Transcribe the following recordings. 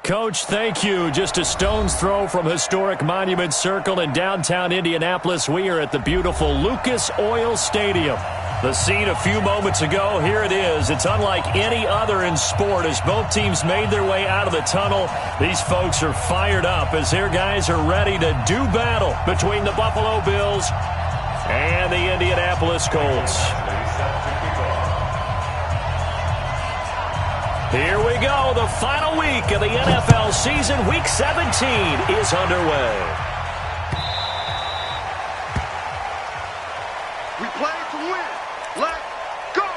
Coach, thank you. Just a stone's throw from historic Monument Circle in downtown Indianapolis. We are at the beautiful Lucas Oil Stadium. The scene a few moments ago, here it is. It's unlike any other in sport as both teams made their way out of the tunnel. These folks are fired up as their guys are ready to do battle between the Buffalo Bills and the Indianapolis Colts. Here we go. The final week of the NFL season. Week 17 is underway. We play to win. Let's go.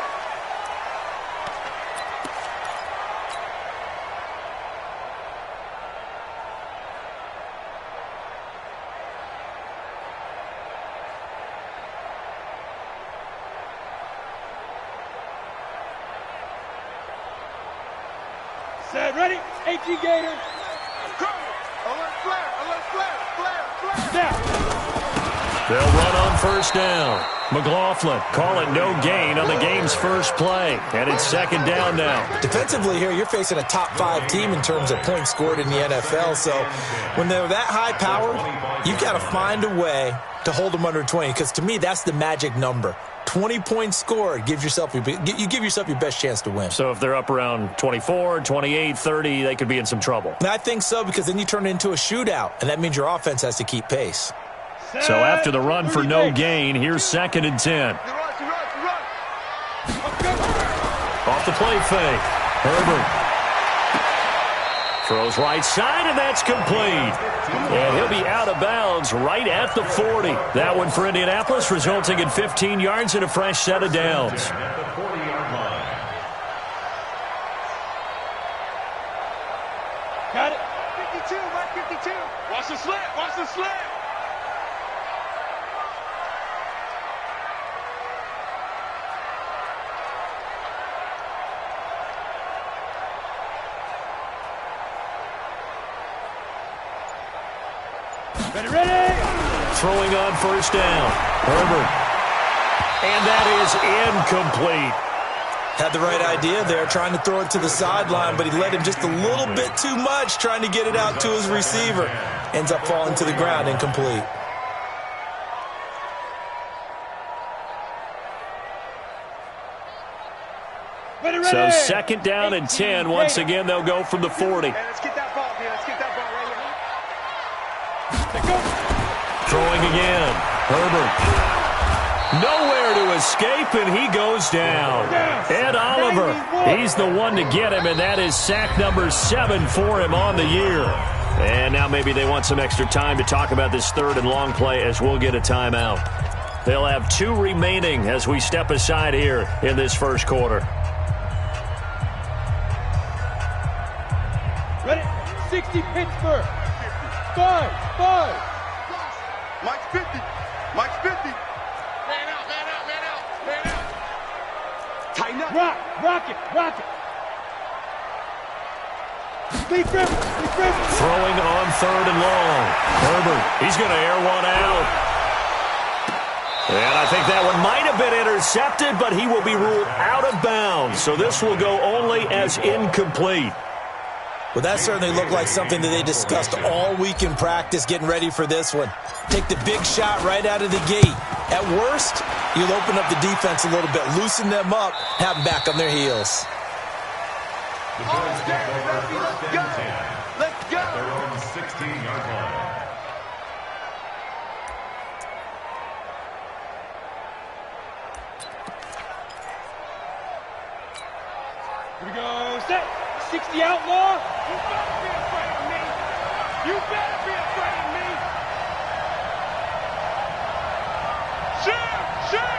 Set, ready? AT Gator. Go. Alert flare. Alert flare. Flare. Snap. They'll run on first down. McLaughlin call it no gain on the game's first play. And it's second down now. Defensively here, you're facing a top-5 team in terms of points scored in the NFL. So when they're that high-powered, you've got to find a way to hold them under 20. Because to me, that's the magic number. 20 points scored, you give yourself your best chance to win. So if they're up around 24, 28, 30, they could be in some trouble. And I think so, because then you turn it into a shootout, and that means your offense has to keep pace. So after the run for no gain, here's second and 10. Off the play fake. Herbert throws right side, and that's complete. And he'll be out of bounds right at the 40. That one for Indianapolis, resulting in 15 yards and a fresh set of downs. Got it. 52, right 52. Watch the slant. Watch the slant. Ready. Throwing on first down. Herbert. And that is incomplete. Had the right idea there, trying to throw it to the sideline, but he led him just a little bit too much, trying to get it out to his receiver. Ends up falling to the ground, incomplete. So second down and 10. Once again, they'll go from the 40. Hey, let's get that ball, man. Let's get that ball right Throwing again. Herbert. Nowhere to escape, and he goes down. Ed Oliver, he's the one to get him, and that is sack number 7 for him on the year. And now maybe they want some extra time to talk about this third and long play as we'll get a timeout. They'll have 2 remaining as we step aside here in this first quarter. Ready? 60 Pittsburgh. 5. Mike's 50. Mike's 50. Man out. Tighten up. Rock it. Lead Griffin. Throwing on third and long. Herbert, he's going to air one out. And I think that one might have been intercepted, but he will be ruled out of bounds. So this will go only as incomplete. Well, that certainly looked like something that they discussed all week in practice, getting ready for this one. Take the big shot right out of the gate. At worst, you'll open up the defense a little bit, loosen them up, have them back on their heels. Let's go. Here we go. Set. 60 outlaw. You better be afraid of me. You better be afraid of me. Shoot.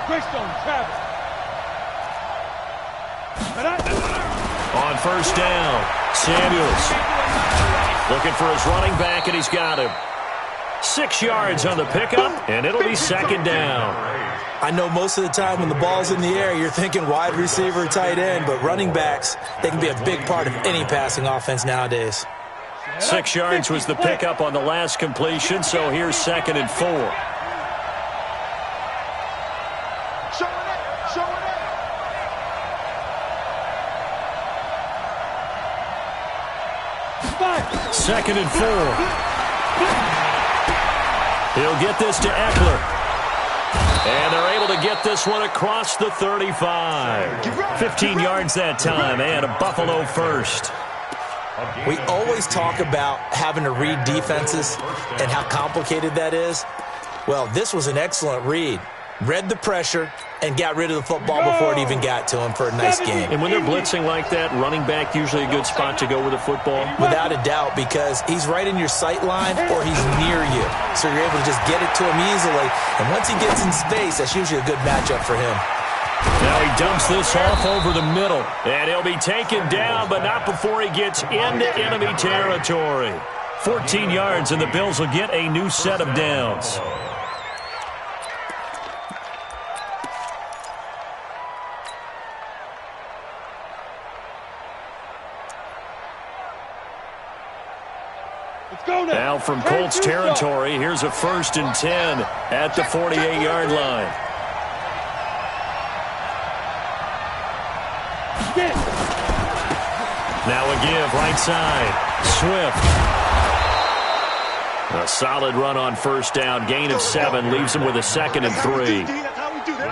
Greystone Travis. On first down, Samuels looking for his running back, and he's got him. 6 yards on the pickup, and it'll be second down. I know most of the time when the ball's in the air, you're thinking wide receiver, tight end, but running backs, they can be a big part of any passing offense nowadays. 6 yards was the pickup on the last completion, so here's 2nd and 4. Second and 4. He'll get this to Eckler. And they're able to get this one across the 35. 15 yards that time, and a Buffalo first. We always talk about having to read defenses and how complicated that is. Well, this was an excellent read. Read the pressure and got rid of the football before it even got to him for a nice game. And when they're blitzing like that, running back usually a good spot to go with the football? Without a doubt, because he's right in your sight line or he's near you. So you're able to just get it to him easily. And once he gets in space, that's usually a good matchup for him. Now he dumps this off over the middle. And he'll be taken down, but not before he gets into enemy territory. 14 yards, and the Bills will get a new set of downs. Now from Colts territory, here's a 1st and 10 at the 48-yard line. Now a give right side. Swift. A solid run on 1st down. Gain of 7 leaves him with a 2nd and 3.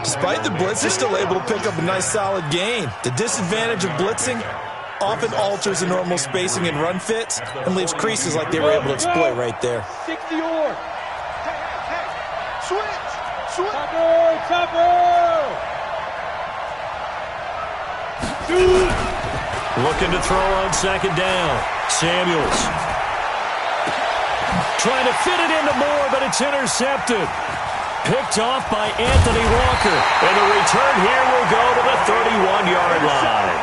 Despite the blitz, they're still able to pick up a nice solid gain. The disadvantage of blitzing often alters the normal spacing and run fits and leaves creases like they were able to exploit right there. 60 or Switch! Chopper! Looking to throw on 2nd down. Samuels. Trying to fit it into Moore, but it's intercepted. Picked off by Anthony Walker. And the return here will go to the 31-yard line.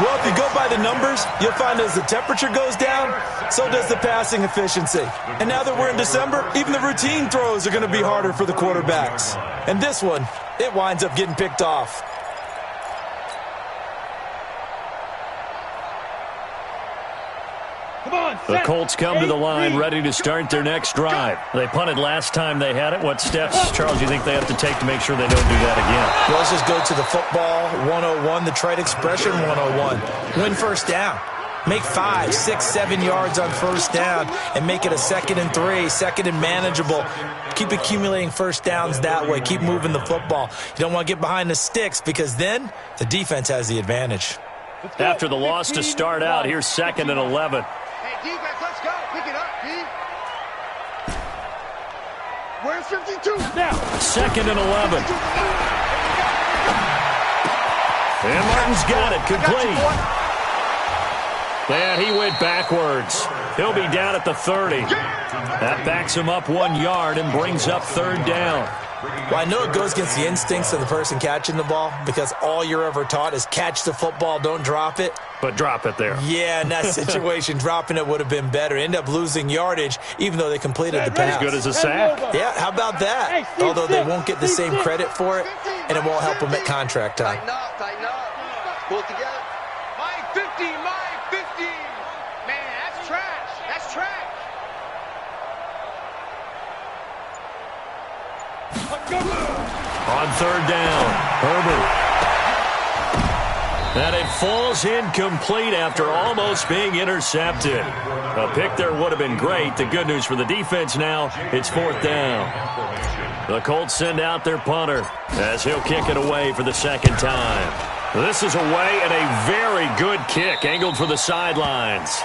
Well, if you go by the numbers, you'll find as the temperature goes down, so does the passing efficiency. And now that we're in December, even the routine throws are going to be harder for the quarterbacks. And this one, it winds up getting picked off. The Colts come to the line ready to start their next drive. They punted last time they had it. What steps, Charles, do you think they have to take to make sure they don't do that again? Well, let's just go to the football 101, the trite expression 101. Win 1st down. Make 5, 6, 7 yards on 1st down and make it a 2nd and 3, 2nd and manageable. Keep accumulating 1st downs that way. Keep moving the football. You don't want to get behind the sticks because then the defense has the advantage. After the loss to start out, here's 2nd and 11. Hey, defense, let's go. Pick it up, D. Where's 52? Now. 2nd and 11. And Martin's got it complete. And he went backwards. He'll be down at the 30. That backs him up 1 yard and brings up 3rd down. Well, I know it goes against the instincts of the person catching the ball because all you're ever taught is catch the football, don't drop it. But drop it there. Yeah, in that situation, dropping it would have been better. End up losing yardage, even though they completed the pass. As good as a sack. Yeah, how about that? Although they won't get the same credit for it, and it won't help them at contract time. Tighten up. Pull it together. My 50, my 50. Man, that's trash. That's trash. On 3rd down, Herbert. And it falls incomplete after almost being intercepted. A pick there would have been great. The good news for the defense now, it's 4th down. The Colts send out their punter as he'll kick it away for the 2nd time. This is away and a very good kick angled for the sidelines.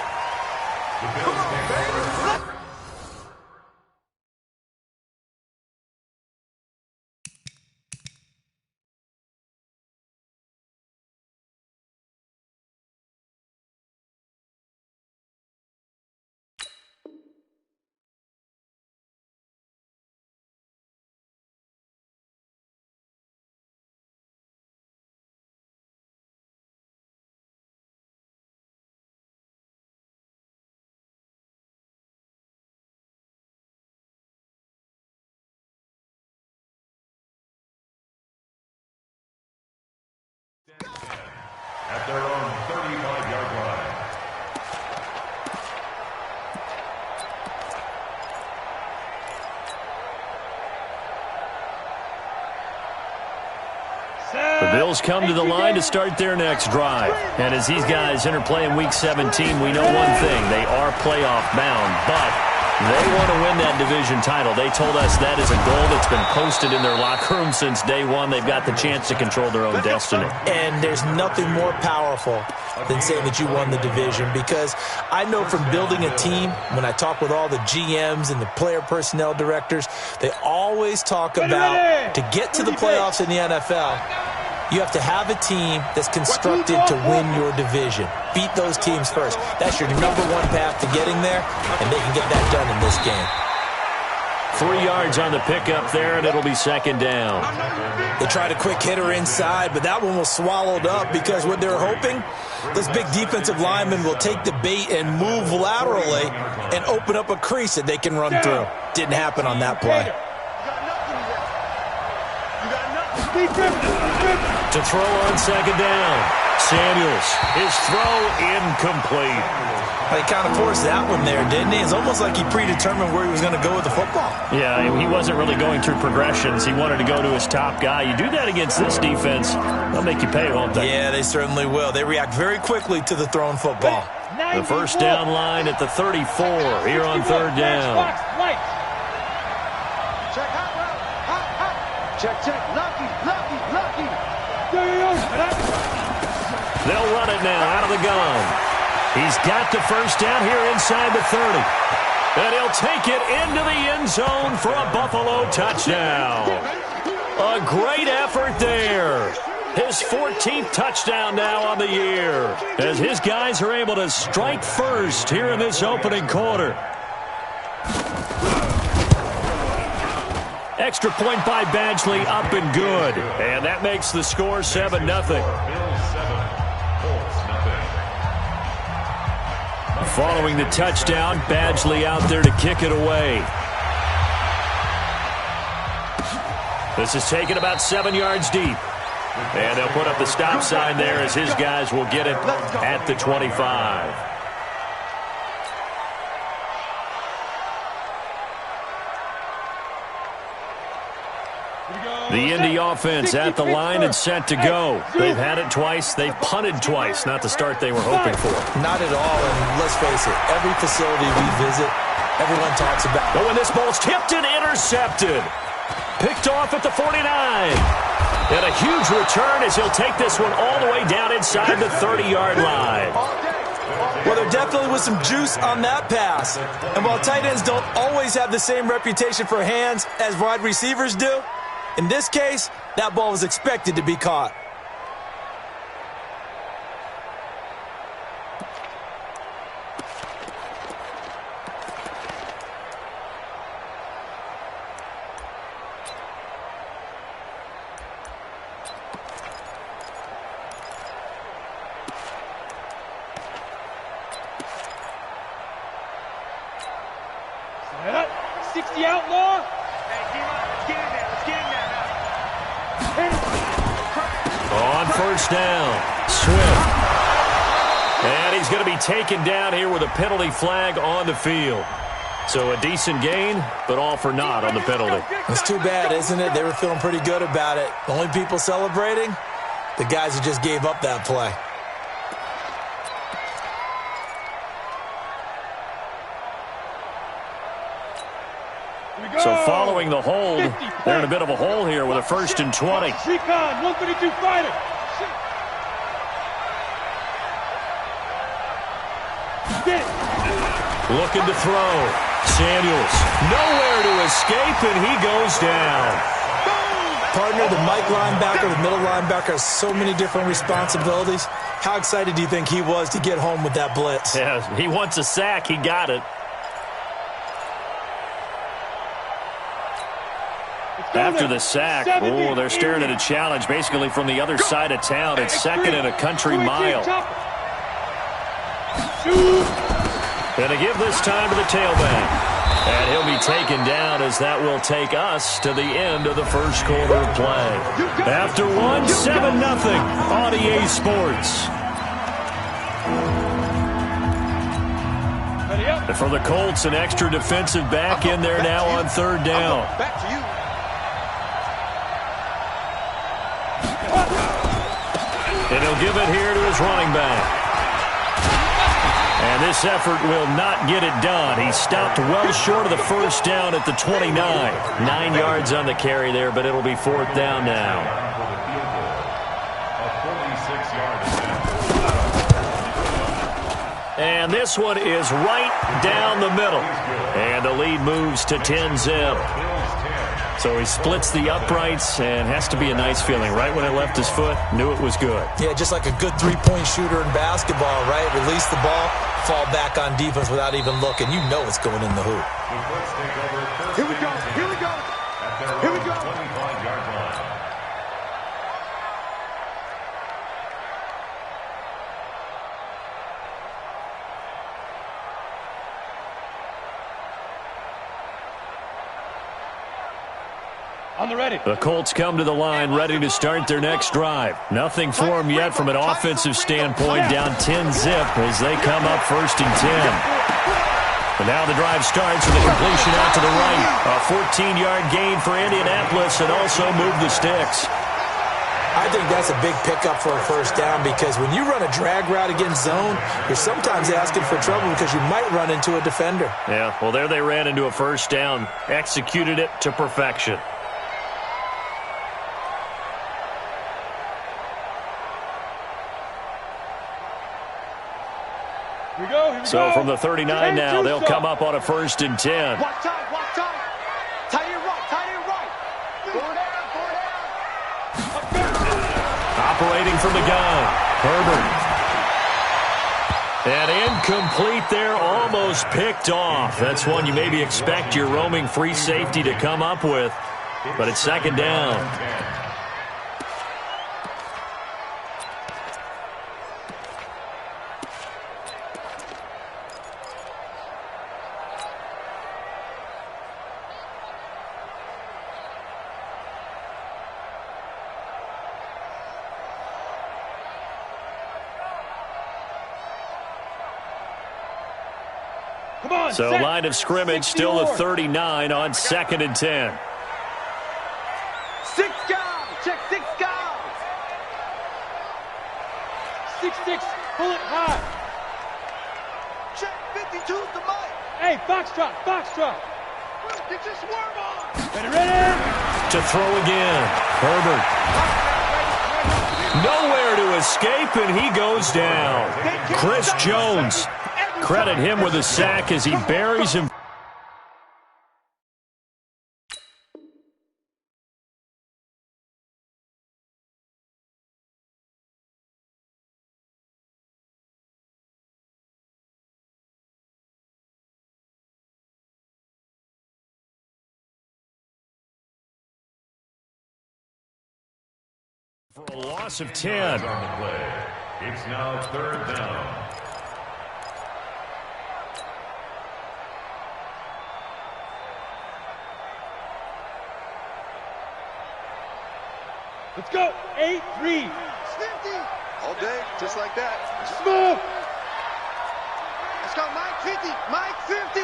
At their own 35-yard line. Bills come to the line to start their next drive. And as these guys interplay in Week 17, we know one thing. They are playoff bound, but they want to win that division title. They told us that is a goal that's been posted in their locker room since day one. They've got the chance to control their own destiny. And there's nothing more powerful than saying that you won the division, because I know from building a team, when I talk with all the GMs and the player personnel directors, they always talk about to get to the playoffs in the NFL, you have to have a team that's constructed to win your division. Beat those teams first. That's your number one path to getting there, and they can get that done in this game. 3 yards on the pickup there, and it'll be second down. They tried a quick hitter inside, but that one was swallowed up because what they're hoping, those big defensive linemen will take the bait and move laterally and open up a crease that they can run through. Didn't happen on that play. To throw on second down. Samuels, his throw incomplete. He kind of forced that one there, didn't he? It's almost like he predetermined where he was going to go with the football. Yeah, he wasn't really going through progressions. He wanted to go to his top guy. You do that against this defense, they'll make you pay, won't they? Yeah, they certainly will. They react very quickly to the thrown football. The first down line at the 34 here on third down. Check. Lucky. They'll run it now out of the gun. He's got the first down here inside the 30. And he'll take it into the end zone for a Buffalo touchdown. A great effort there. His 14th touchdown now on the year, as his guys are able to strike first here in this opening quarter. Extra point by Badgley, up and good. And that makes the score 7-0. Following the touchdown, Badgley out there to kick it away. This is taken about 7 yards deep. And they'll put up the stop sign there as his guys will get it at the 25. The Indy offense at the line and set to go. They've had it twice. They've punted twice. Not the start they were hoping for. Not at all, and let's face it, every facility we visit, everyone talks about. Oh, and this ball's tipped and intercepted. Picked off at the 49. And a huge return as he'll take this one all the way down inside the 30-yard line. Well, there definitely was some juice on that pass. And while tight ends don't always have the same reputation for hands as wide receivers do, in this case, that ball was expected to be caught. Set up. 60 outlaw. On first down, Swift. And he's going to be taken down here with a penalty flag on the field. So a decent gain, but all for naught on the penalty. It's too bad, isn't it? They were feeling pretty good about it. The only people celebrating, the guys who just gave up that play. So following the hold, they're in a bit of a hole here with a 1st and 20. Recon, 132 fighter. Looking to throw. Samuels, nowhere to escape, and he goes down. Partner, the Mike linebacker, the middle linebacker has so many different responsibilities. How excited do you think he was to get home with that blitz? Yeah, he wants a sack. He got it. After the sack, they're staring at a challenge basically from the other side of town. It's 2nd and a country mile. And to give this time to the tailback. And he'll be taken down as that will take us to the end of the first quarter of play. After one, 7-0 on EA Sports. And for the Colts, an extra defensive back in there now on third down. Back to you. He'll give it here to his running back. And this effort will not get it done. He stopped well short of the first down at the 29. 9 yards on the carry there, but it'll be 4th down now. And this one is right down the middle. And the lead moves to 10-zip. So he splits the uprights, and has to be a nice feeling. Right when it left his foot, knew it was good. Yeah, just like a good three-point shooter in basketball, right? Release the ball, fall back on defense without even looking. You know it's going in the hoop. Here we go. Here we go. Here we go. On the ready. The Colts come to the line ready to start their next drive. Nothing for them yet from an offensive standpoint, down 10-zip as they come up 1st and 10. And now the drive starts with a completion out to the right. A 14-yard gain for Indianapolis, and also move the sticks. I think that's a big pickup for a first down, because when you run a drag route against zone, you're sometimes asking for trouble because you might run into a defender. Yeah, well, there they ran into a first down, executed it to perfection. Here we go. Here we So go. from the 39 now, they'll come up on a 1st and 10. Walk tight, walk tight. Tight end right, tight end right. Four down. Operating from the gun, Herbert. And incomplete there, almost picked off. That's one you maybe expect your roaming free safety to come up with, but it's 2nd down. Come on, So set. line of scrimmage still the 39 on 2nd and 10. 6 guys. Check 6 guys. 6-6. Pull it high. Check 52's the mic. Hey, foxtrot, foxtrot. Get your swerve on. Ready, ready. To throw again, Herbert. Nowhere to escape, and he goes down. Chris Jones. Credit him with a sack as he buries him. For a loss of 10. On the play. It's now 3rd down. Let's go. 8-3. Smithy. All day, just like that. Smooth. Let's go, Mike 50. Mike 50.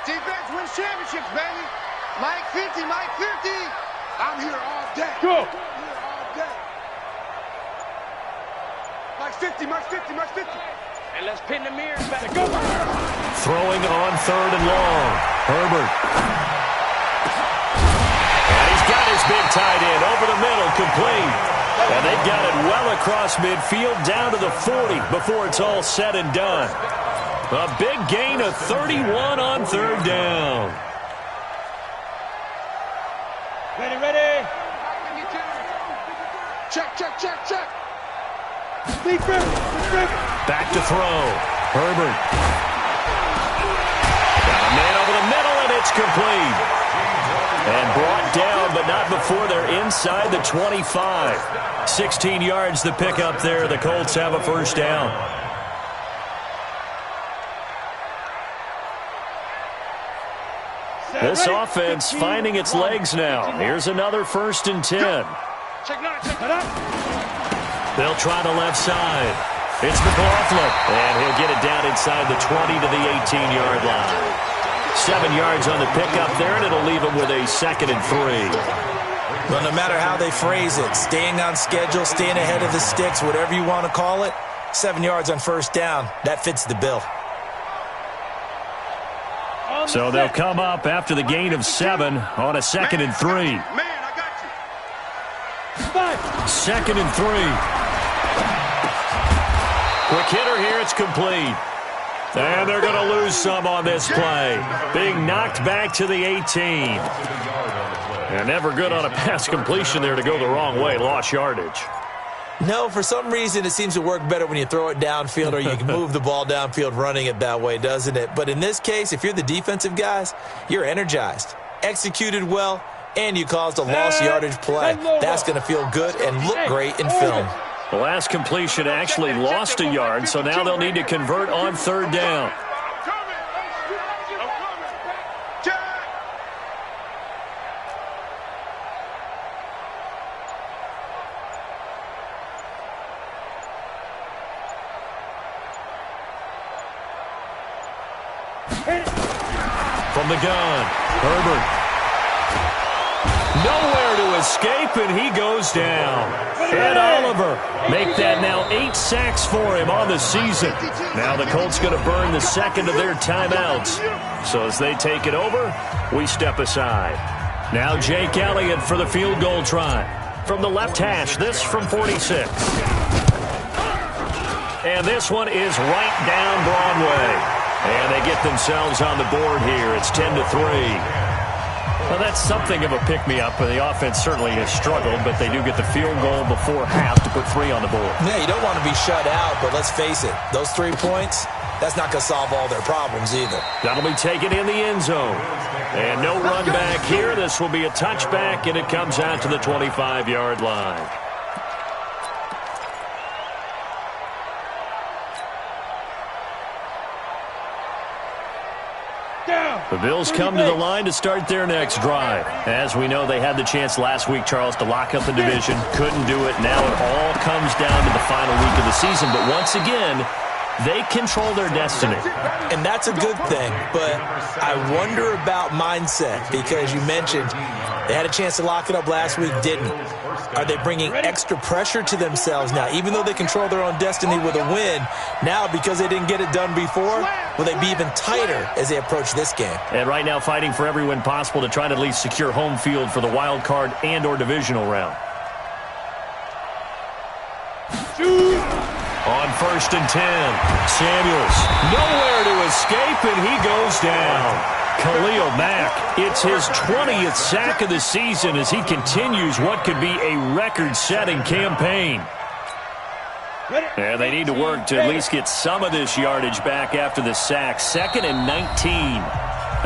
Defense wins championships, baby. Mike 50. Mike 50. I'm here all day. Go. I'm here all day. Mike 50. Mike 50. Mike 50. And let's pin the mirrors back. Go. Throwing on 3rd and long. Herbert. And he's got his big tight end over the middle, complete. And they've got it well across midfield down to the 40 before it's all said and done. A big gain of 31 on 3rd down. Ready, ready. Check, check, check, check. Deeper. Back to throw. Herbert. Got a man over the middle, and it's complete. And brought down, but not before they're inside the 25. 16 yards the pickup there. The Colts have a 1st down. This offense finding its legs now. Here's another 1st and 10. Check nine, check it out. They'll try the left side. It's McLaughlin, and he'll get it down inside the 20 to the 18-yard line. 7 yards on the pickup there, and it'll leave him with a 2nd and 3. Well, no matter how they phrase it, staying on schedule, staying ahead of the sticks, whatever you want to call it, 7 yards on first down, that fits the bill. So they'll come up after the gain of 7 on a 2nd and 3. Man, I got you. 2nd and 3. Quick hitter here, it's complete. And they're going to lose some on this play. Being knocked back to the 18. And never good on a pass completion there to go the wrong way. Lost yardage. No, for some reason it seems to work better when you throw it downfield or you can move the ball downfield running it that way, doesn't it? But in this case, if you're the defensive guys, you're energized, executed well, and you caused a lost yardage play. That's going to feel good and look great in film. The last completion actually lost a yard, so now they'll need to convert on 3rd down. From the gun, Herbert. Nowhere to escape, and he goes down. Ed Oliver make that now 8 sacks for him on the season. Now the Colts going to burn the 2nd of their timeouts. So as they take it over, we step aside. Now Jake Elliott for the field goal try. From the left hash, this from 46. And this one is right down Broadway. And they get themselves on the board here. It's 10-3. Well, that's something of a pick-me-up. The offense certainly has struggled, but they do get the field goal before half to put 3 on the board. Yeah, you don't want to be shut out, but let's face it, those 3 points, that's not going to solve all their problems either. That'll be taken in the end zone. And no run back here. This will be a touchback, and it comes out to the 25-yard line. The Bills come to the line to start their next drive. As we know, they had the chance last week, Charles, to lock up the division. Couldn't do it. Now it all comes down to the final week of the season. But once again, they control their destiny. And that's a good thing. But I wonder about mindset because you mentioned they had a chance to lock it up last week, didn't. Are they bringing extra pressure to themselves now? Even though they control their own destiny with a win, now because they didn't get it done before, will they be even tighter as they approach this game? And right now fighting for every win possible to try to at least secure home field for the wild card and or divisional round. On 1st and 10, Samuels nowhere to escape, and he goes down. Khalil Mack, it's his 20th sack of the season as he continues what could be a record-setting campaign. And they need to work to at least get some of this yardage back after the sack. 2nd and 19.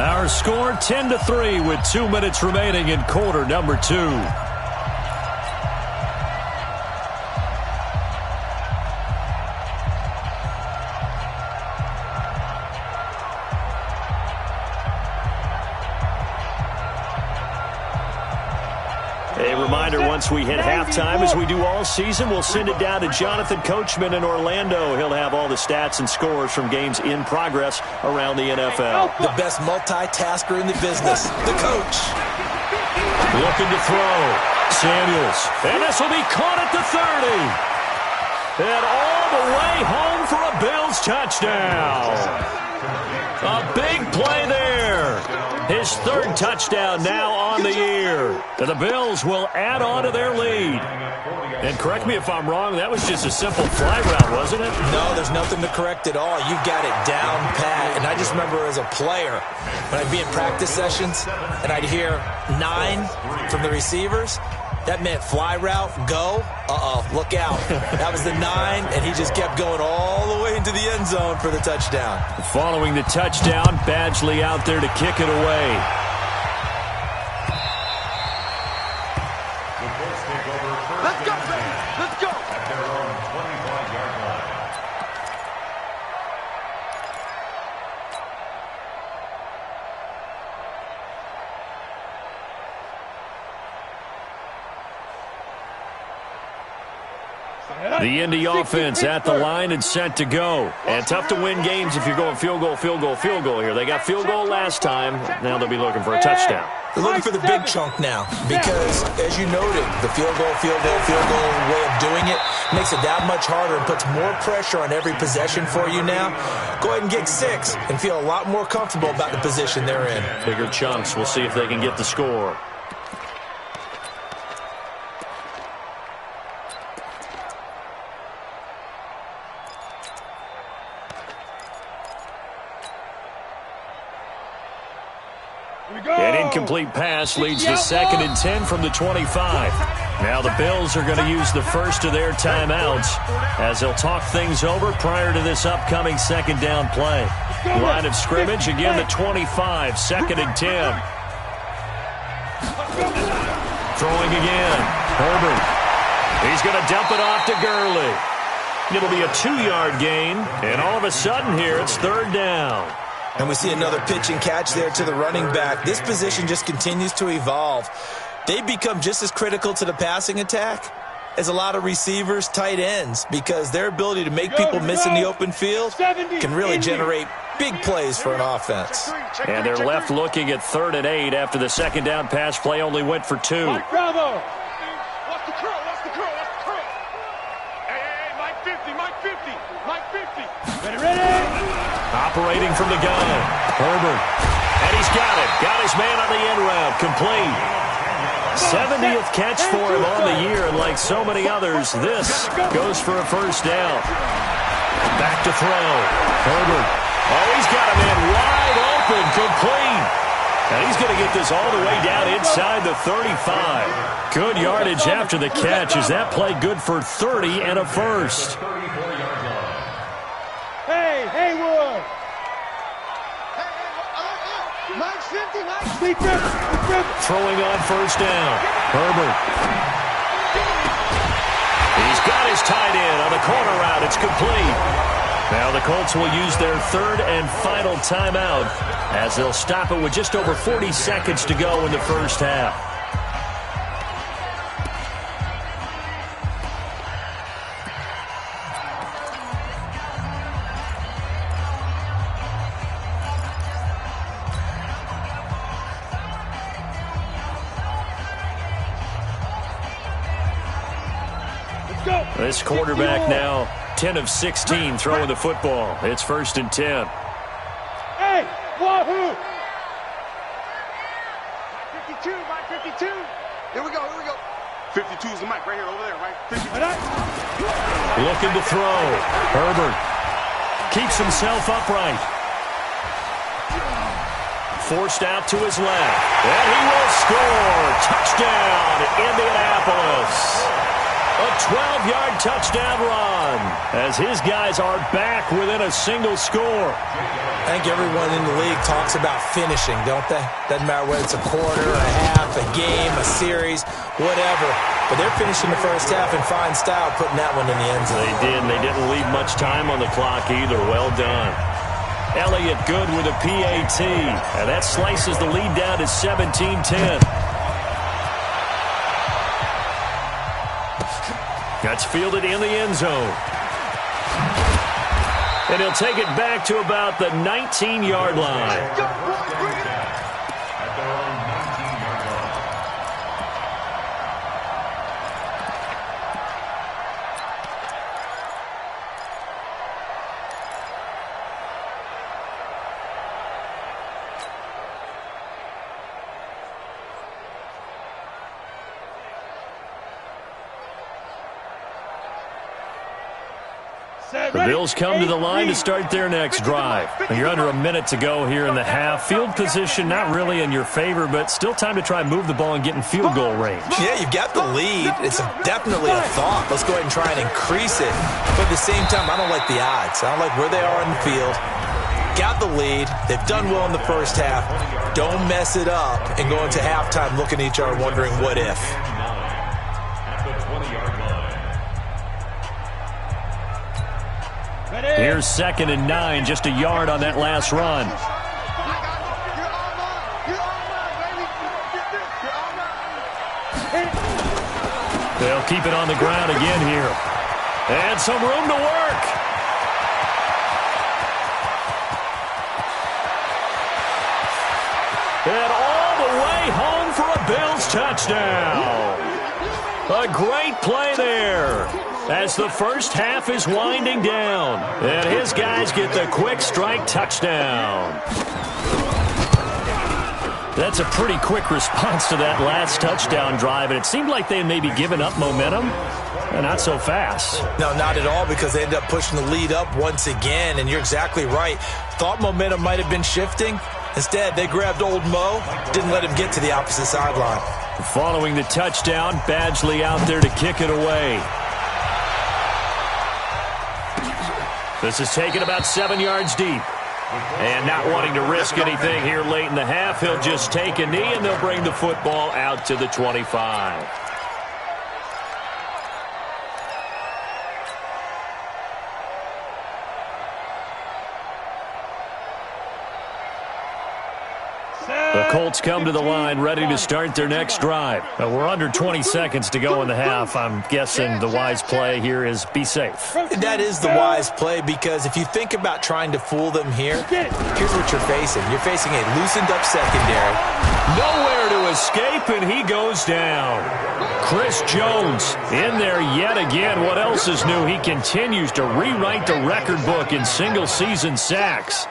Our score 10-3 with 2 minutes remaining in quarter number 2. A reminder, once we hit halftime, as we do all season, we'll send it down to Jonathan Coachman in Orlando. He'll have all the stats and scores from games in progress around the NFL. The best multitasker in the business, the coach. Looking to throw. Samuels. And this will be caught at the 30. And all the way home for a Bills touchdown. A big play there. His 3rd touchdown now on the year. And the Bills will add on to their lead. And correct me if I'm wrong, that was just a simple fly route, wasn't it? No, there's nothing to correct at all. You got it down pat. And I just remember as a player, when I'd be in practice sessions and I'd hear 9 from the receivers, that meant fly route, go, look out. That was the 9, and he just kept going all the way into the end zone for the touchdown. Following the touchdown, Badgley out there to kick it away. Let's go, baby. Let's go. At their own 25-yard line. The Indy offense at the line and set to go. And tough to win games if you're going field goal, field goal, field goal here. They got field goal last time. Now they'll be looking for a touchdown. They're looking for the big chunk now because, as you noted, the field goal way of doing it makes it that much harder and puts more pressure on every possession for you now. Go ahead and get 6 and feel a lot more comfortable about the position they're in. Bigger chunks. We'll see if they can get the score. An incomplete pass leads to 2nd and 10 from the 25. Now the Bills are going to use the first of their timeouts as they'll talk things over prior to this upcoming 2nd down play. Line of scrimmage, again the 25, 2nd and 10. Throwing again. Herbert. He's going to dump it off to Gurley. It'll be a 2-yard gain, and all of a sudden here it's 3rd down. And we see another pitch and catch there to the running back. This position just continues to evolve. They become just as critical to the passing attack as a lot of receivers, tight ends, because their ability to make people miss in the open field can really generate big plays for an offense. And they're left looking at 3rd and 8 after the 2nd down pass play only went for 2. Bravo! What's the curl? What's the curl? What's the curl? Hey, Mike 50, Mike 50, Mike 50. Ready? Operating from the gun. Herbert. And he's got it. Got his man on the end route. Complete. 70th catch for him on the year, and like so many others, this goes for a 1st down. Back to throw. Herbert. Oh, he's got a man wide open. Complete. And he's going to get this all the way down inside the 35. Good yardage after the catch. Is that play good for 30 and a 1st? Hey, Haywood! Mike 50, Mike 50. Speak rip. Throwing on 1st down. Herbert. He's got his tight end on the corner route. It's complete. Now the Colts will use their 3rd and final timeout as they'll stop it with just over 40 seconds to go in the 1st half. This quarterback now 10 of 16 throwing the football. It's 1st and 10. Hey, wahoo! 52, Mike 52. Here we go, here we go. 52 is the mic right here, over there, right? 52. Looking to throw. Herbert keeps himself upright. Forced out to his left. And he will score. Touchdown, Indianapolis. A 12-yard touchdown run as his guys are back within a single score. I think everyone in the league talks about finishing, don't they? Doesn't matter whether it's a quarter, a half, a game, a series, whatever. But they're finishing the 1st half in fine style, putting that one in the end zone. They did, and they didn't leave much time on the clock either. Well done. Elliott good with a PAT, and that slices the lead down to 17-10. That's fielded in the end zone. And he'll take it back to about the 19-yard line. The Bills come to the line to start their next drive. You're under a minute to go here in the half. Field position not really in your favor, but still time to try and move the ball and get in field goal range. Yeah, you've got the lead. It's definitely a thought. Let's go ahead and try and increase it. But at the same time, I don't like the odds. I don't like where they are in the field. Got the lead. They've done well in the 1st half. Don't mess it up and go into halftime looking at each other wondering what if. Here's 2nd and 9, just a yard on that last run. They'll keep it on the ground again here. And some room to work. And all the way home for a Bills touchdown. A great play there as the first half is winding down. And his guys get the quick strike touchdown. That's a pretty quick response to that last touchdown drive, and it seemed like they had maybe given up momentum. Not so fast. No, not at all, because they ended up pushing the lead up once again, and you're exactly right. Thought momentum might have been shifting. Instead, they grabbed old Mo, didn't let him get to the opposite sideline. Following the touchdown, Badgley out there to kick it away. This is taken about 7 yards deep. And not wanting to risk anything here late in the half, he'll just take a knee, and they'll bring the football out to the 25. The Colts come to the line ready to start their next drive. We're under 20 seconds to go in the half. I'm guessing the wise play here is be safe. That is the wise play, because if you think about trying to fool them here, here's what you're facing. You're facing a loosened up secondary. Nowhere to escape, and he goes down. Chris Jones in there yet again. What else is new? He continues to rewrite the record book in single-season sacks.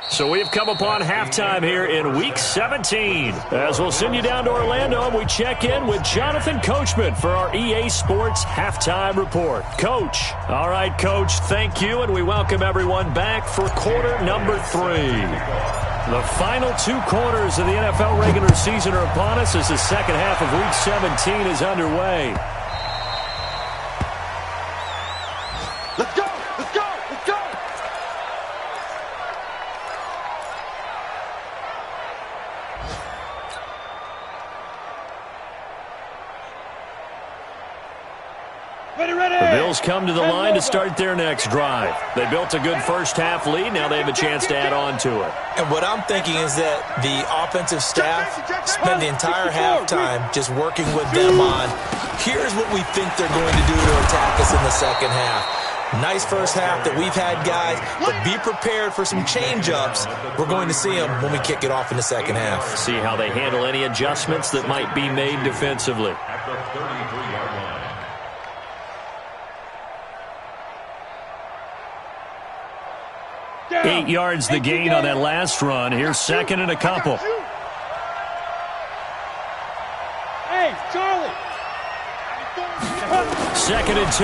So we've come upon halftime here in Week 17. As we'll send you down to Orlando, and we check in with Jonathan Coachman for our EA Sports Halftime Report. Coach. All right, Coach, thank you, and we welcome everyone back for quarter number 3. The final 2 quarters of the NFL regular season are upon us as the second half of Week 17 is underway. Let's go! Let's go! Let's go! The Bills come to the line to start their next drive. They built a good first-half lead. Now they have a chance to add on to it. And what I'm thinking is that the offensive staff spend the entire halftime just working with them on, here's what we think they're going to do to attack us in the second half. Nice first half that we've had, guys, but be prepared for some change-ups. We're going to see them when we kick it off in the second half. See how they handle any adjustments that might be made defensively. At the 33-yard line. 8 yards the gain on that last run. Here's second and a couple. Hey, Charlie. Second and 2.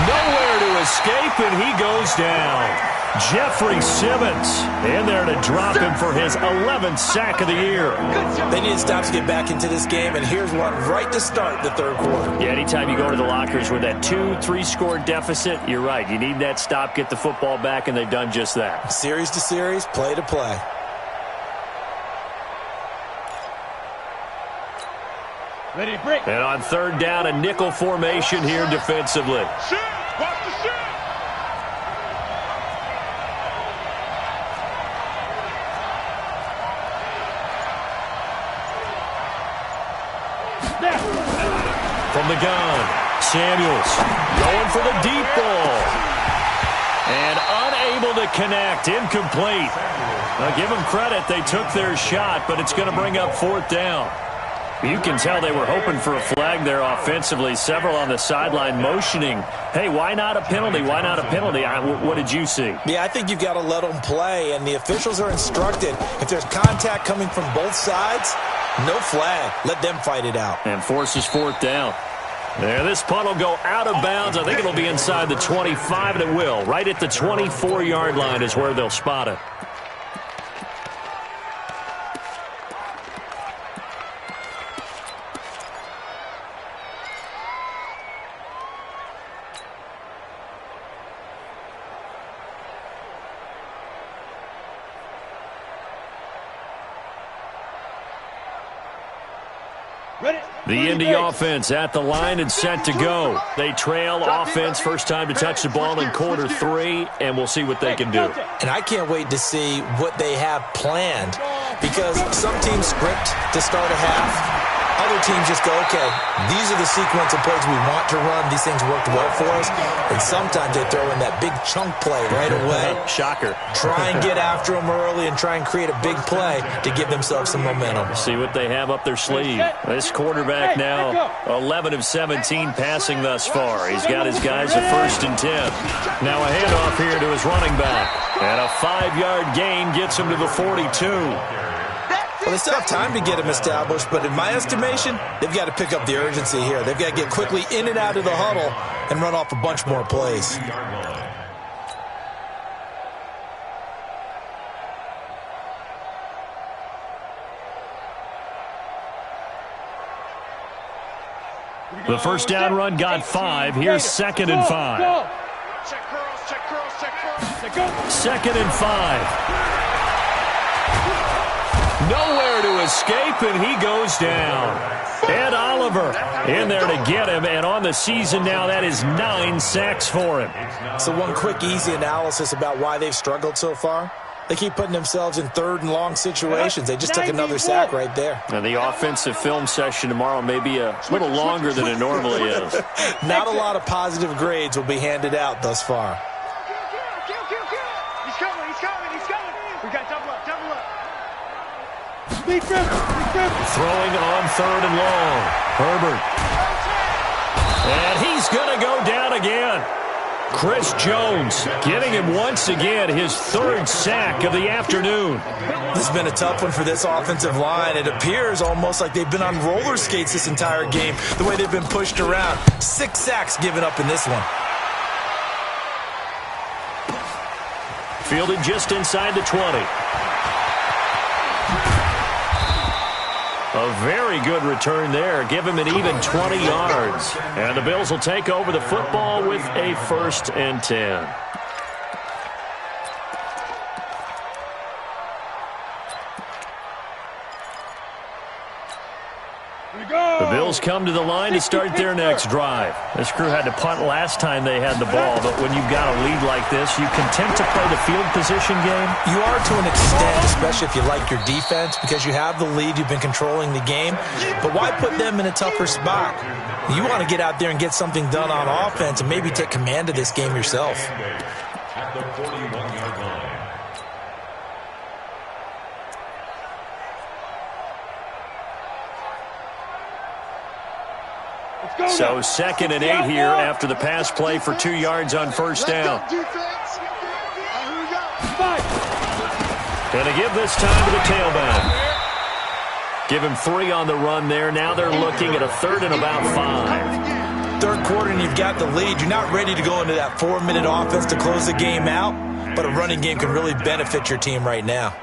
Nowhere to escape, and he goes down. Jeffrey Simmons in there to drop him for his 11th sack of the year. They need to stop to get back into this game, and here's one right to start the third quarter. Yeah, anytime you go to the lockers with that 2-3 score deficit, you're right. You need that stop, get the football back, and they've done just that. Series to series, play to play. Ready to break. And on third down, a nickel formation here defensively. Shit! Watch the shit! From the gun, Samuels going for the deep ball. And unable to connect, incomplete. Now give them credit, they took their shot, but it's going to bring up fourth down. You can tell they were hoping for a flag there offensively. Several on the sideline motioning, hey, why not a penalty? Why not a penalty? What did you see? Yeah, I think you've got to let them play, and the officials are instructed, if there's contact coming from both sides, no flag. Let them fight it out. And forces fourth down. There, this punt will go out of bounds. I think it'll be inside the 25, and it will. Right at the 24-yard line is where they'll spot it. The Indy offense at the line and set to go. They trail offense first time to touch the ball in quarter 3, and we'll see what they can do. And I can't wait to see what they have planned, because some teams script to start a half, Other teams just go, okay, these are the sequence of plays we want to run. These things worked well for us. And sometimes they throw in that big chunk play right away. Shocker. Try and get after them early and try and create a big play to give themselves some momentum. See what they have up their sleeve. This quarterback now 11 of 17 passing thus far. He's got his guys at 1st and 10. Now a handoff here to his running back. And a 5-yard gain gets him to the 42. Well, they still have time to get him established, but in my estimation, they've got to pick up the urgency here. They've got to get quickly in and out of the huddle and run off a bunch more plays. The first down run got 5. Here's 2nd and 5. Check curls, check curls, check curls. 2nd and 5. Nowhere to escape, and he goes down. Ed Oliver in there to get him, and on the season now, that is 9 sacks for him. So one quick, easy analysis about why they've struggled so far. They keep putting themselves in 3rd and long situations. They just took another sack right there. Now, the offensive film session tomorrow may be a little longer than it normally is. Not a lot of positive grades will be handed out thus far. He's coming, he's coming, he's coming. We got double up, double up. Throwing on 3rd and long. Herbert. And he's going to go down again. Chris Jones getting him once again his 3rd sack of the afternoon. This has been a tough one for this offensive line. It appears almost like they've been on roller skates this entire game, the way they've been pushed around. 6 sacks given up in this one. Fielded just inside the 20. A very good return there. Give him an even 20 yards. And the Bills will take over the football with a 1st and 10. The Bills come to the line to start their next drive. This crew had to punt last time they had the ball, but when you've got a lead like this, you content to play the field position game? You are to an extent, especially if you like your defense, because you have the lead, you've been controlling the game. But why put them in a tougher spot? You want to get out there and get something done on offense and maybe take command of this game yourself. At the 41-yard line. So 2nd and 8 here after the pass play for 2 yards on 1st down. Gonna give this time to the tailback. Give him 3 on the run there. Now they're looking at a 3rd and about 5. 3rd quarter and you've got the lead. You're not ready to go into that 4-minute offense to close the game out, but a running game can really benefit your team right now.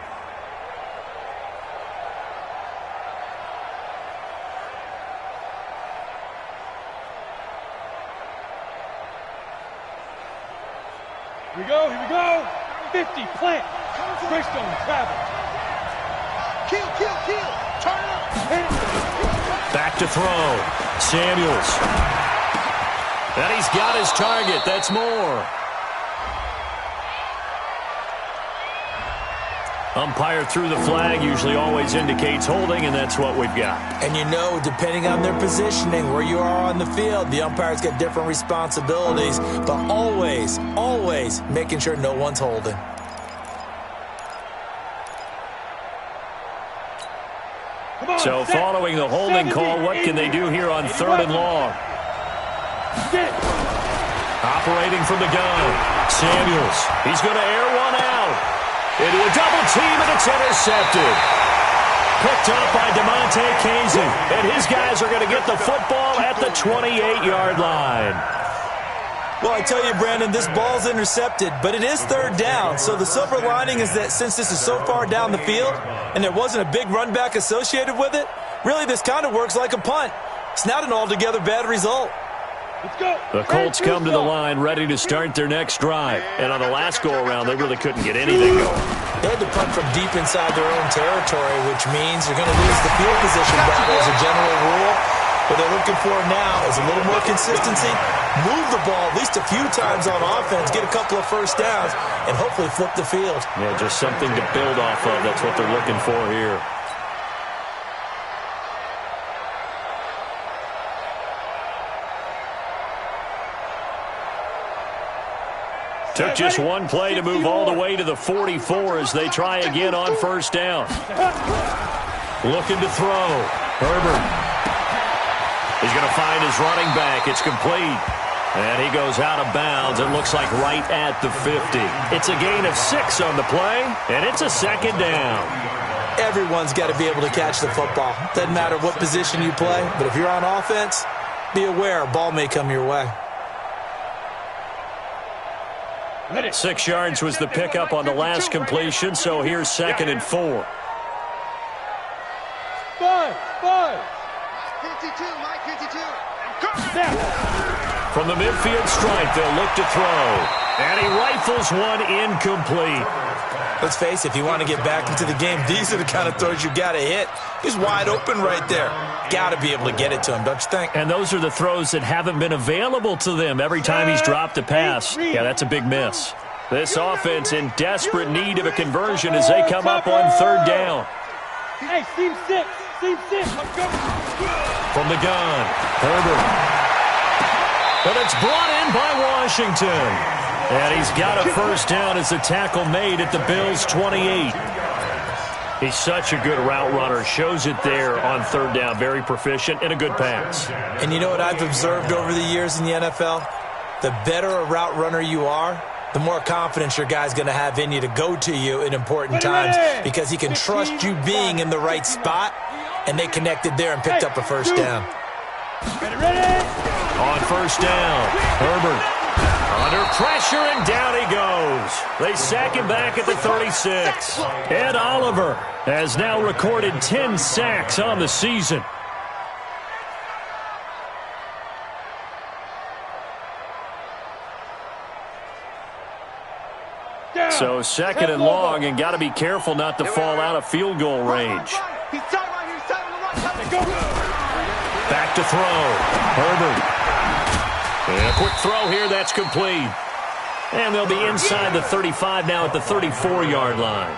Here we go. 50, plant. Greystone, travel. Kill, turn up. Back to throw. Samuels. And he's got his target. That's more. Umpire threw the flag, usually always indicates holding, and that's what we've got. And you know, depending on their positioning, where you are on the field, the umpire's got different responsibilities, but always, always making sure no one's holding. So following the holding call, what can they do here on 3rd and long? Operating from the gun. Samuels. He's going to air one out. Into a double team, and it's intercepted. Picked up by DeMonte Casey. And his guys are going to get the football at the 28-yard line. Well, I tell you, Brandon, this ball's intercepted, but it is 3rd down. So the silver lining is that since this is so far down the field and there wasn't a big run back associated with it, really this kind of works like a punt. It's not an altogether bad result. The Colts come to the line ready to start their next drive. And on the last go-around, they really couldn't get anything going. They had to punt from deep inside their own territory, which means you're going to lose the field position battle as a general rule. What they're looking for now is a little more consistency, move the ball at least a few times on offense, get a couple of 1st downs, and hopefully flip the field. Yeah, just something to build off of. That's what they're looking for here. Took just one play to move all the way to the 44 as they try again on first down. Looking to throw. Herbert. He's going to find his running back. It's complete. And he goes out of bounds. It looks like right at the 50. It's a gain of 6 on the play, and it's a second down. Everyone's got to be able to catch the football. Doesn't matter what position you play, but if you're on offense, be aware a ball may come your way. 6 yards was the pickup on the last completion, so here's 2nd and 4. 5. 52, Mike 52. From the midfield stripe, they'll look to throw. And he rifles one incomplete. Let's face it, if you want to get back into the game, these are the kind of throws you got to hit. He's wide open right there. Got to be able to get it to him, don't you think? And those are the throws that haven't been available to them every time he's dropped a pass. Yeah, that's a big miss. This offense in desperate need of a conversion as they come up on 3rd down. Hey, seam 6. Let's go. From the gun, Herbert. But it's brought in by Washington. And he's got a first down as the tackle made at the Bills' 28. He's such a good route runner. Shows it there on 3rd down. Very proficient and a good pass. And you know what I've observed over the years in the NFL? The better a route runner you are, the more confidence your guy's going to have in you to go to you in important times because he can trust you being in the right spot, and they connected there and picked up a first down. On first down, Herbert under pressure, and down he goes. They sack him back at the 36. Ed Oliver has now recorded 10 sacks on the season. So 2nd and long, and got to be careful not to fall out of field goal range. Back to throw. Herbert. And a quick throw here, that's complete. And they'll be inside the 35 now at the 34-yard line.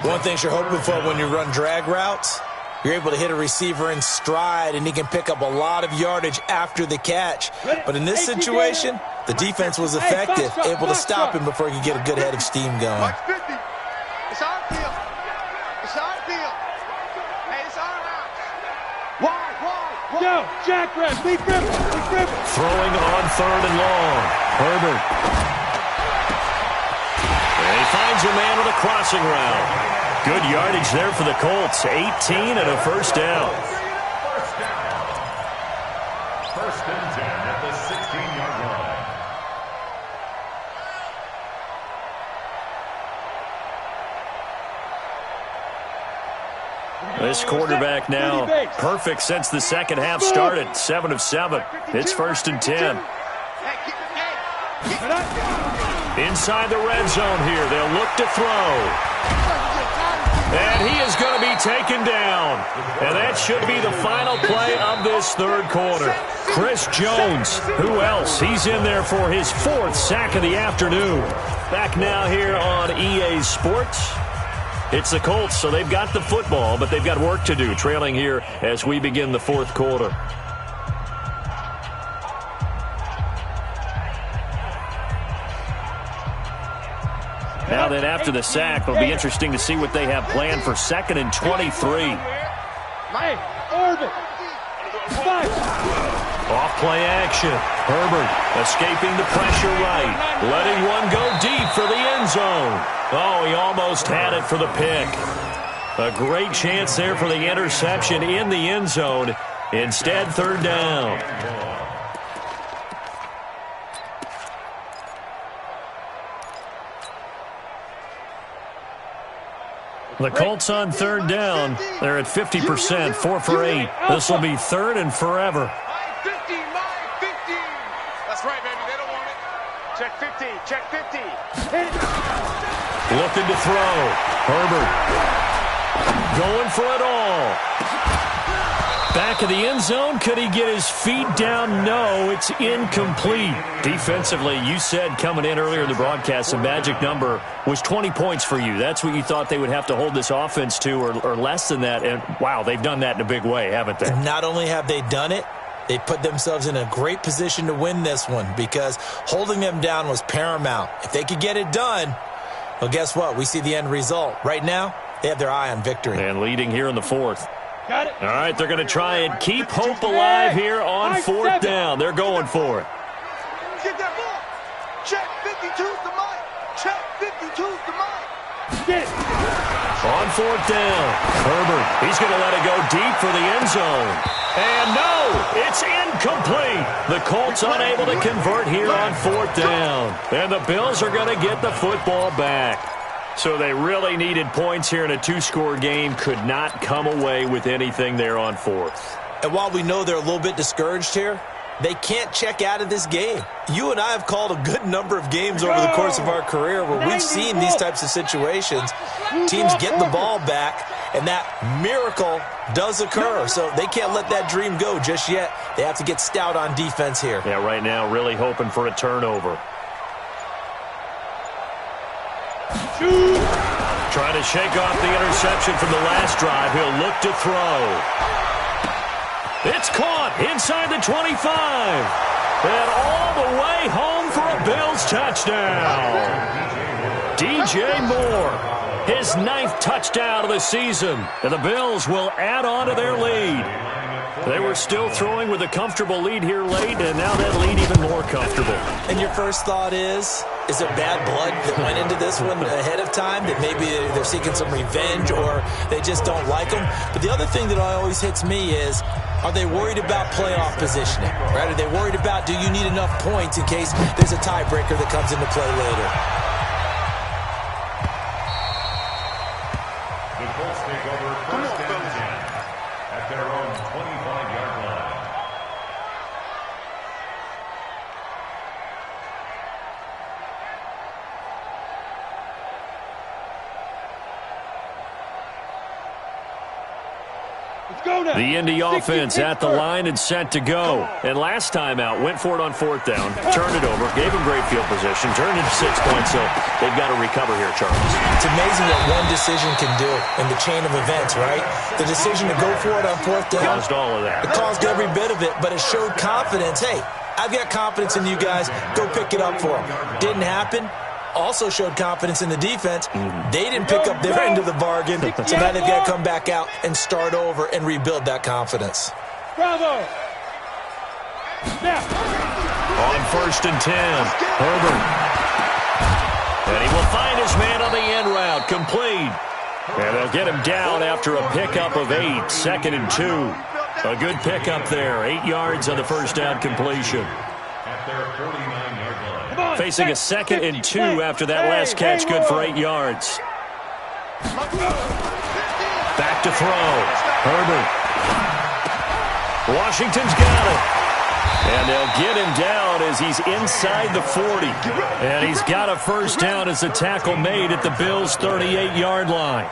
One thing you're hoping for when you run drag routes, you're able to hit a receiver in stride, and he can pick up a lot of yardage after the catch. But in this situation, the defense was effective, able to stop him before he could get a good head of steam going. Watch 50. It's our field. It's our field. Hey, it's our route. Wide. Yo, Jackrabbit, big rip. Throwing on 3rd and long. Herbert. And he finds a man with a crossing route. Good yardage there for the Colts. 18 and a first down. First and 10 at the 16-yard line. This quarterback now perfect since the second half started. 7 of 7. It's 1st and 10. Inside the red zone here. They'll look to throw. And he is going to be taken down. And that should be the final play of this 3rd quarter. Chris Jones, who else? He's in there for his 4th sack of the afternoon. Back now here on EA Sports. It's the Colts, so they've got the football, but they've got work to do, trailing here as we begin the 4th quarter. Now then, after the sack, it'll be interesting to see what they have planned for 2nd and 23. Hey, Orbit. Off play action. Herbert escaping the pressure right. Letting one go deep for the end zone. Oh, he almost had it for the pick. A great chance there for the interception in the end zone. Instead, 3rd down. The Colts on 3rd down. They're at 50%, 4 for 8. This will be 3rd and forever. My 50. That's right, baby. They don't want it. Check 50. Check 50. Looking to throw. Herbert. Going for it all. Back of the end zone. Could he get his feet down? No, it's incomplete. Defensively, you said coming in earlier in the broadcast, the magic number was 20 points for you. That's what you thought they would have to hold this offense to, or less than that. And, wow, they've done that in a big way, haven't they? And not only have they done it, They put themselves in a great position to win this one because holding them down was paramount. If they could get it done, well, guess what? We see the end result. Right now, they have their eye on victory. And leading here in the fourth. Got it. All right, they're going to try and keep hope alive here on fourth down. They're going for it. Get that ball. Check 52's the mic. Check 52's the mic. Get it. On fourth down, Herbert, he's going to let it go deep for the end zone. And no, it's incomplete. The Colts unable to convert here on fourth down. And the Bills are going to get the football back. So they really needed points here in a two-score game. Could not come away with anything there on fourth. And while we know they're a little bit discouraged here, they can't check out of this game. You and I have called a good number of games over the course of our career where we've seen these types of situations. Teams get the ball back, and that miracle does occur. So they can't let that dream go just yet. They have to get stout on defense here. Yeah, right now really hoping for a turnover. Trying to shake off the interception from the last drive. He'll look to throw. It's caught inside the 25. And all the way home for a Bills touchdown. DJ Moore, his 9th touchdown of the season. And the Bills will add on to their lead. They were still throwing with a comfortable lead here late, and now that lead even more comfortable. And your first thought is it bad blood that went into this one ahead of time, that maybe they're seeking some revenge or they just don't like them? But the other thing that always hits me is, are they worried about playoff positioning? Right? Are they worried about, do you need enough points in case there's a tiebreaker that comes into play later? The Colts take over first and 10 at their own 25-yard line. The Indy offense at the line and set to go. And last time out, went for it on fourth down, turned it over, gave him great field position, turned into 6 points, so they've got to recover here, Charles. It's amazing what one decision can do in the chain of events, right? The decision to go for it on fourth down. Caused all of that. It caused every bit of it, but it showed confidence. Hey, I've got confidence in you guys. Go pick it up for them. Didn't happen. Also showed confidence in the defense. They didn't pick up their end of the bargain, so now they've got to come back out and start over and rebuild that confidence. Bravo. On first and 10, Herbert. And he will find his man on the end route, complete. And they'll get him down after a pickup of 8, 2nd and 2. A good pickup there, 8 yards on the first down completion. At their 49-yard line. Facing a 2nd and 2 after that last catch, good for 8 yards. Back to throw. Herbert. Washington's got it. And they'll get him down as he's inside the 40. And he's got a first down as the tackle made at the Bills' 38-yard line.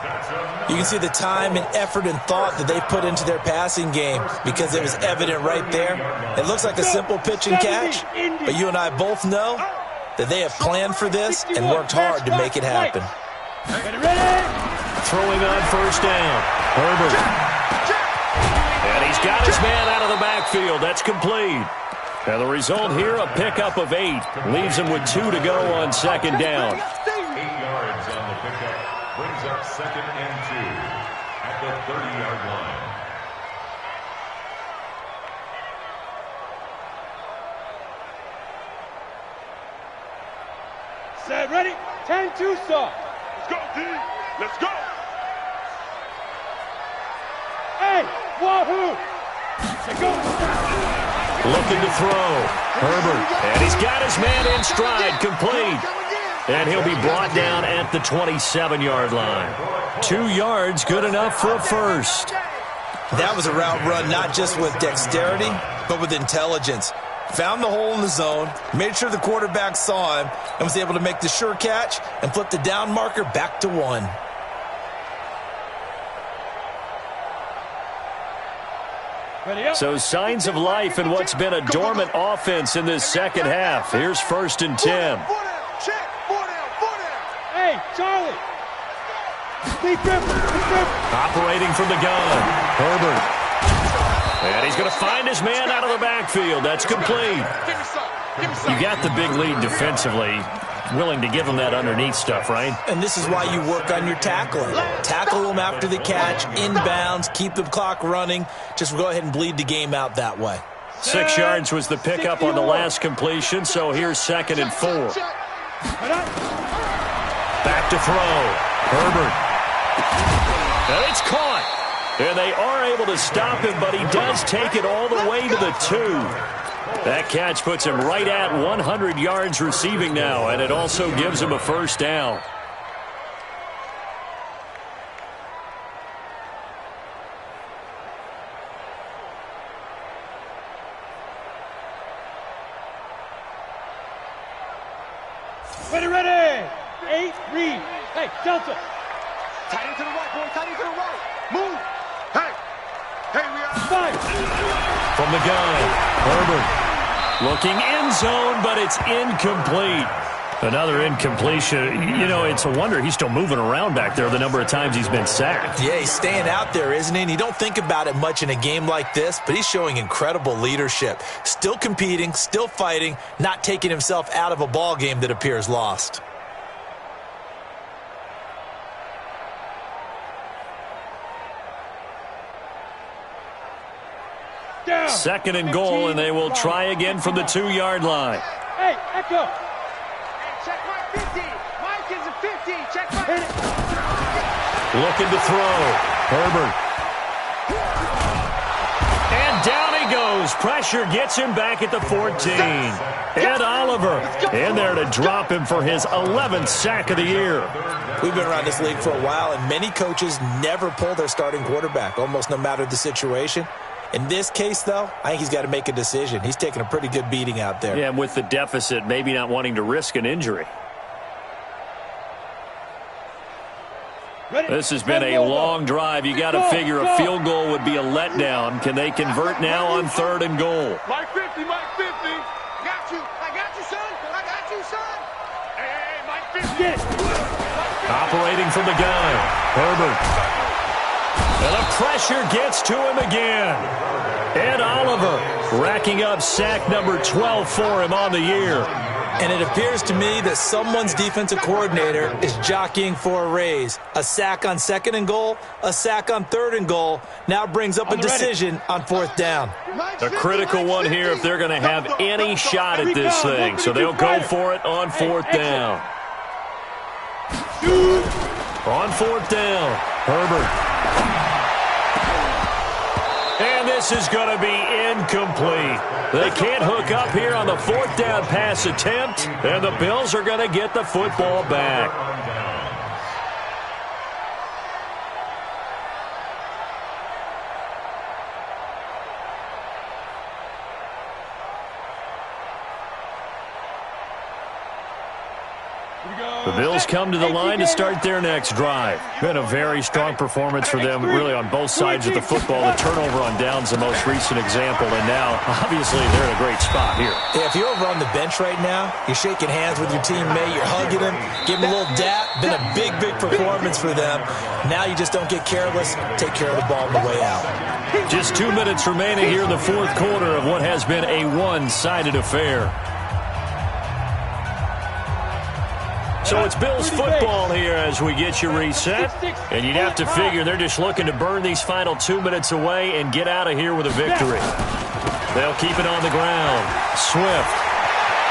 You can see the time and effort and thought that they put into their passing game because it was evident right there. It looks like a simple pitch and catch, but you and I both know that they have planned for this and worked hard to make it happen. Throwing on first down. Herbert. And he's got his man out of the backfield. That's complete. And the result here, a pickup of 8. Leaves him with 2 to go on 2nd down. 8 yards on the pickup. Brings up 2nd and 2 at the 30-yard line. Set, ready, 10-2 stop. Let's go, D. Let's go. Hey, wahoo. Let's go. Looking to throw. Herbert. And he's got his man in stride, complete. And he'll be brought down at the 27-yard line. 2 yards, good enough for a first. That was a route run not just with dexterity, but with intelligence. Found the hole in the zone, made sure the quarterback saw him, and was able to make the sure catch and flip the down marker back to 1. So signs of life in what's been a dormant offense in this second half. Here's first and 10. Hey, Charlie. Operating from the gun. Herbert. And he's going to find his man out of the backfield. That's complete. You got the big lead defensively. Willing to give him that underneath stuff, right? And this is why you work on your tackling. Tackle them after the catch, inbounds, keep the clock running. Just go ahead and bleed the game out that way. 6 yards was the pickup on the last completion, so here's 2nd and 4. Back to throw. Herbert. And it's caught. And they are able to stop him, but he does take it all the way to the 2. That catch puts him right at 100 yards receiving now, and it also gives him a first down. Ready. 8, read. Hey, Delta. Tight end to the right, boy. Tight end to the right. Move. Hey, we are. 5. From the gun, Herbert. Looking end zone, but it's incomplete. Another incompletion. You know, it's a wonder he's still moving around back there the number of times he's been sacked. Yeah, he's staying out there, isn't he? And you don't think about it much in a game like this, but he's showing incredible leadership. Still competing, still fighting, not taking himself out of a ball game that appears lost. Down. 2nd and goal, and they will try again from the 2-yard line. Hey, Echo. Check my 50. Mike is a 50. Check my. Looking to throw. Herbert. And down he goes. Pressure gets him back at the 14. Ed Oliver in there to drop him for his 11th sack of the year. We've been around this league for a while, and many coaches never pull their starting quarterback, almost no matter the situation. In this case, though, I think he's got to make a decision. He's taking a pretty good beating out there. Yeah, and with the deficit, maybe not wanting to risk an injury. This has been a long drive. You got to figure a field goal would be a letdown. Can they convert now on 3rd and goal? Mike 50, Mike 50. Got you. I got you, son. I got you, son. Hey, Mike 50. Operating from the gun. Herbert. And the pressure gets to him again. Ed Oliver racking up sack number 12 for him on the year. And it appears to me that someone's defensive coordinator is jockeying for a raise. A sack on 2nd and goal, a sack on 3rd and goal. Now brings up a decision on 4th down. A critical one here if they're going to have any shot at this thing. So they'll go for it on 4th down. On 4th down, Herbert. And this is going to be incomplete. They can't hook up here on the 4th down pass attempt, and the Bills are going to get the football back. The Bills come to the line to start their next drive. Been a very strong performance for them, really, on both sides of the football. The turnover on downs the most recent example, and now, obviously, they're in a great spot here. Yeah, if you're over on the bench right now, you're shaking hands with your teammate, you're hugging him, giving him a little dap. Been a big, big performance for them. Now you just don't get careless, take care of the ball on the way out. Just 2 minutes remaining here in the 4th quarter of what has been a one-sided affair. So it's Bills football here as we get you reset. And you'd have to figure they're just looking to burn these final 2 minutes away and get out of here with a victory. They'll keep it on the ground. Swift.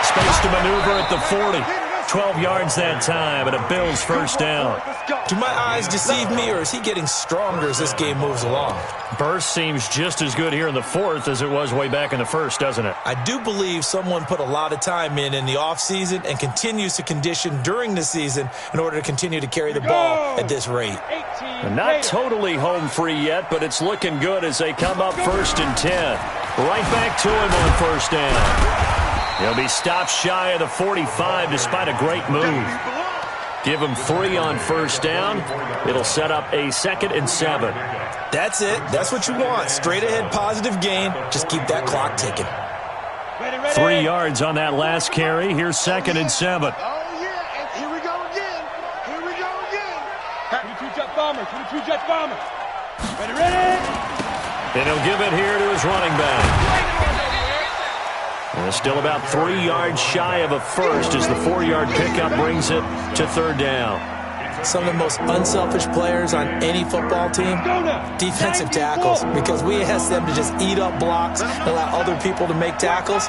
Space to maneuver at the 40. 12 yards that time, and a Bills first down. Do my eyes deceive me, or is he getting stronger as this game moves along? Burst seems just as good here in the 4th as it was way back in the 1st, doesn't it? I do believe someone put a lot of time in the offseason and continues to condition during the season in order to continue to carry the ball at this rate. Not totally home free yet, but it's looking good as they come up 1st and 10. Right back to him on 1st down. He'll be stopped shy of the 45 despite a great move. Give him 3 on 1st down. It'll set up a 2nd and 7. That's it. That's what you want. Straight ahead positive gain. Just keep that clock ticking. 3 yards on that last carry. Here's 2nd and 7. Oh, yeah. And here we go again. Here we go again. 22 jet bomber. 22 jet bomber. Ready. And he'll give it here to his running back. And still about 3 yards shy of a first as the 4-yard pickup brings it to third down. Some of the most unselfish players on any football team, defensive tackles, because we ask them to just eat up blocks and allow other people to make tackles.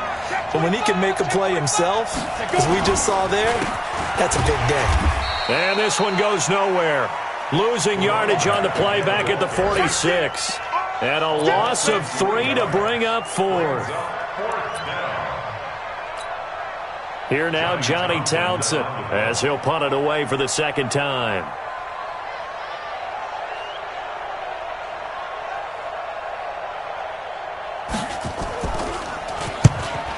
But when he can make a play himself, as we just saw there, that's a big day. And this one goes nowhere. Losing yardage on the play back at the 46. And a loss of 3 to bring up 4. Here now, Johnny Townsend, as he'll punt it away for the second time.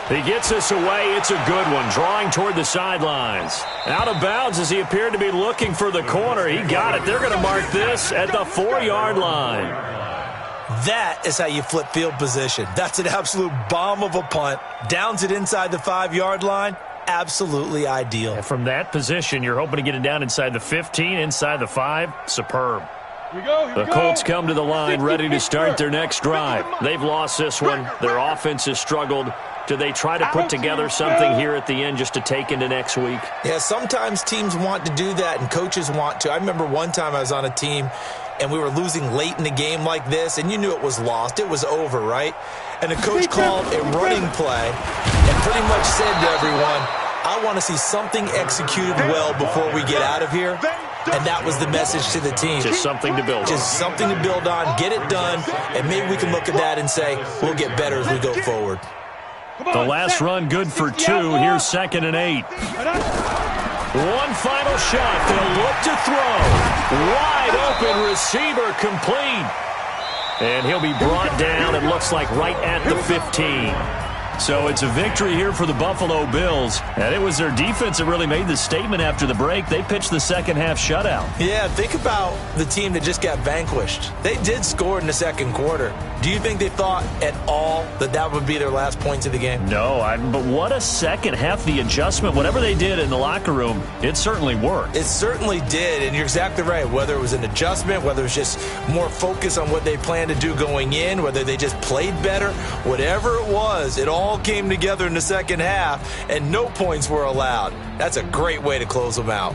He gets this away. It's a good one, drawing toward the sidelines. Out of bounds as he appeared to be looking for the corner. He got it. They're going to mark this at the 4-yard line. That is how you flip field position. That's an absolute bomb of a punt. Downs it inside the 5-yard line. Absolutely ideal. And from that position, you're hoping to get it down inside the 15, inside the 5. Superb. The Colts come to the line ready to start their next drive. They've lost this one. Their offense has struggled. Do they try to put together something here at the end just to take into next week? Yeah, sometimes teams want to do that and coaches want to. I remember one time I was on a team and we were losing late in the game like this, and you knew it was lost. It was over, right? And the coach called a running play and pretty much said to everyone, I want to see something executed well before we get out of here. And that was the message to the team. Just something to build on. Just something to build on, get it done, and maybe we can look at that and say, we'll get better as we go forward. The last run good for 2. Here's 2nd and 8. One final shot. They'll look to throw. Wide open receiver complete. And he'll be brought down, it looks like, right at the 15. So it's a victory here for the Buffalo Bills. And it was their defense that really made the statement after the break. They pitched the second half shutout. Yeah, think about the team that just got vanquished. They did score in the second quarter. Do you think they thought at all that that would be their last points of the game? No, but what a second half. The adjustment, whatever they did in the locker room, it certainly worked. It certainly did, and you're exactly right. Whether it was an adjustment, whether it was just more focus on what they planned to do going in, whether they just played better, whatever it was, it all came together in the second half, and no points were allowed. That's a great way to close them out.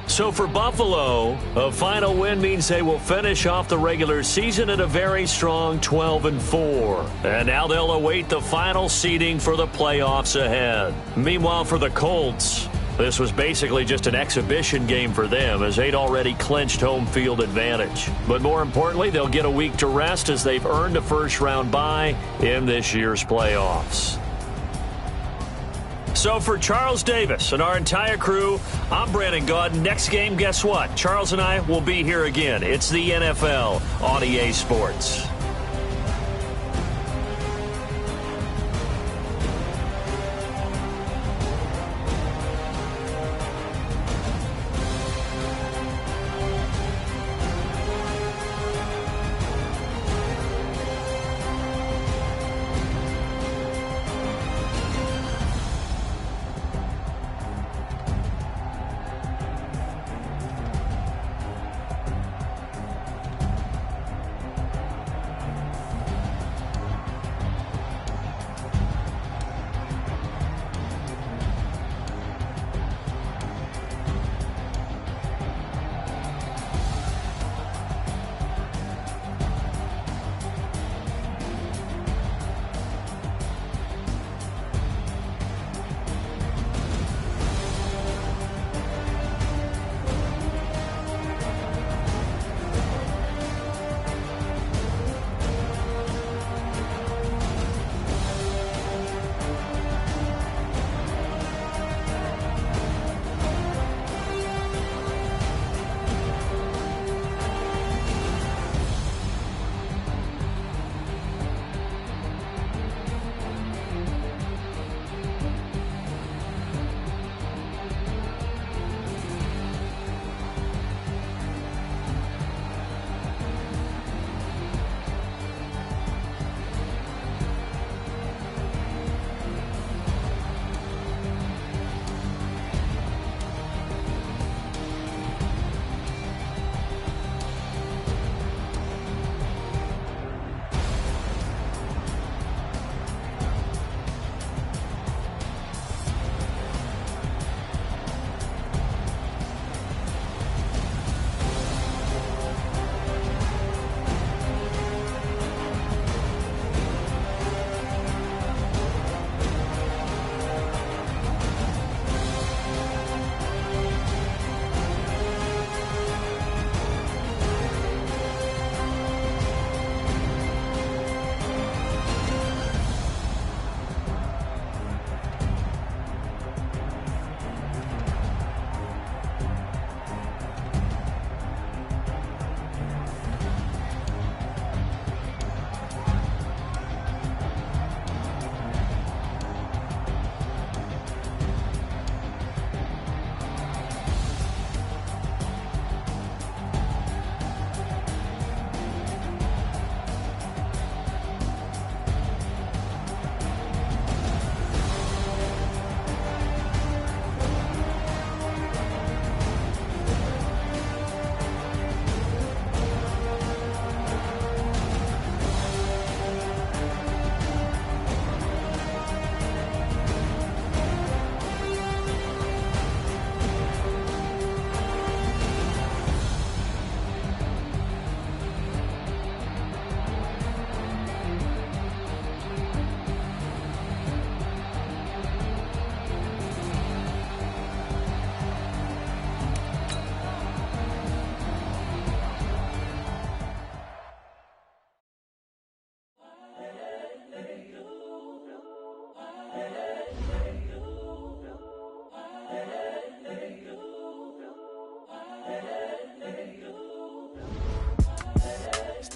So for Buffalo, a final win means they will finish off the regular season at a very strong 12-4. And now they'll await the final seeding for the playoffs ahead. Meanwhile, for the Colts, this was basically just an exhibition game for them as they'd already clinched home field advantage. But more importantly, they'll get a week to rest as they've earned a first-round bye in this year's playoffs. So for Charles Davis and our entire crew, I'm Brandon Gaudin. Next game, guess what? Charles and I will be here again. It's the NFL on EA Sports.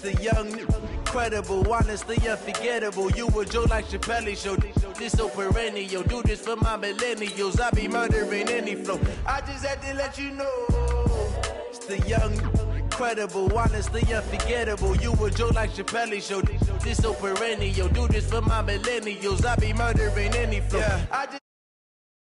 The young, incredible, honestly unforgettable. You a Joe like Chappelle show. This so perennial. Do this for my millennials. I be murdering any flow. I just had to let you know. It's the young, incredible, honestly unforgettable. You a Joe like Chappelle show. This so perennial. Do this for my millennials. I be murdering any flow. Yeah.